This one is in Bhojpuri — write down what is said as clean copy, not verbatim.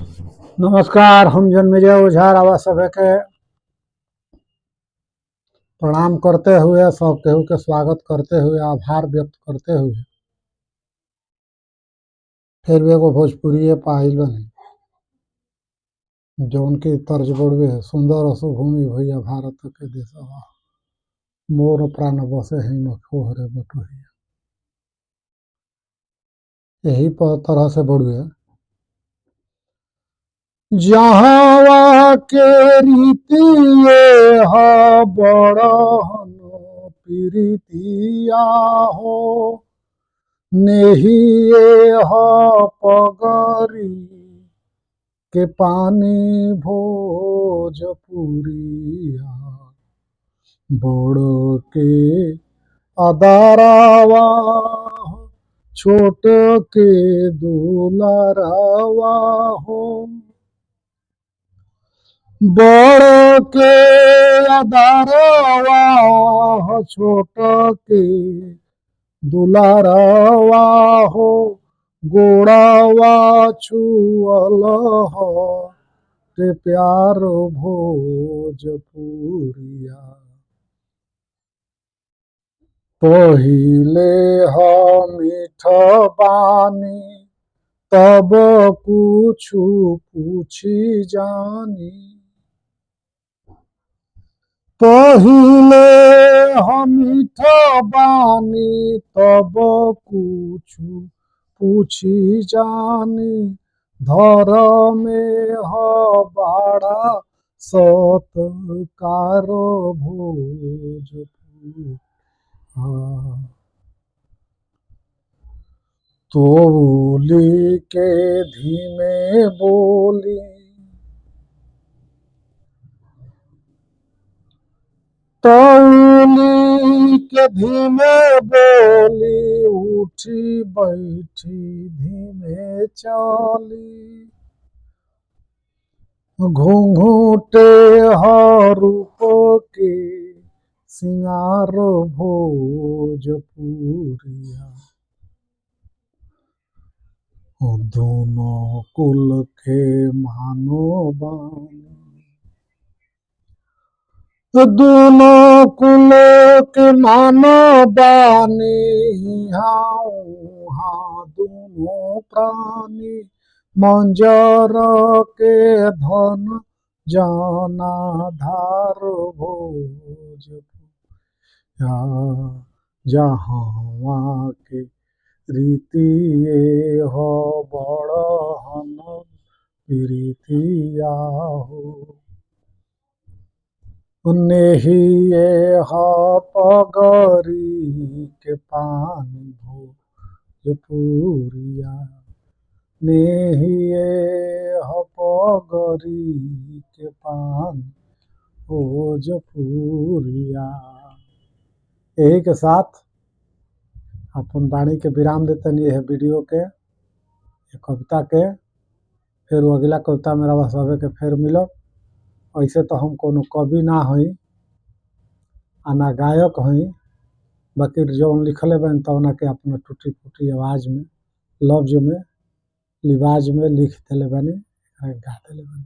नमस्कार। हम जन्मेजय ओझा आवाज सभा के प्रणाम करते हुए सब केहू के स्वागत करते हुए आभार व्यक्त करते हुए फिर भी एगो भोजपुरी पाइल बनी जौन की तर्ज बड़वे सुंदर असुभूमि भैया भारत के देशवा मोर प्राण बसे ही मखोहरे बटोहिया। यही तरह से बड़वे जहाँ के रीतिये हा बड़हन प्रीतिया हो नेहिए हा पगरी के पानी भोजपुरिया बड़ के अदारावा छोट के दुलारावा हो बड़ के अदारावा छोट के दुलारावा हो गोड़ावा छुअल हो ते प्यार भोजपुरिया पहिले मीठ बानी तब कुछ पूछी जानी पहिले मीठ बानी तब कुछ पूछी जानी धर में बड़ा सत्कार भोजपुर तोली के धीमे बोली तोली के धीमे बोली उठी बैठी धीमे चली घूंघूटे रूप के सिंगार भोजपुरिया दोनों कुल के मानो बानी दोनों कुल के मानो बानी हाँ दोनों प्राणी मंजर के धन जाना धार भोजपुरिया जहाँ के रीतिये हो बड़हन प्रीतिया हो नेहिए हा पगरी के पानी भोजपुरिया नेहिए हा पगरी के पानी भोजपुरिया। यही के साथ अपन वाणी के विराम देते है वीडियो के कविता के फिर अगला कविता मेरा सभे के फिर मिलब। ऐसे तो हम कोनो कवि ना हई आ ना गायक हई बाकी जौन लिखले बन तौना के अपना टूटी फूटी आवाज में लफ्ज में लिबाज में लिख दिले बनी गा दिले बनी।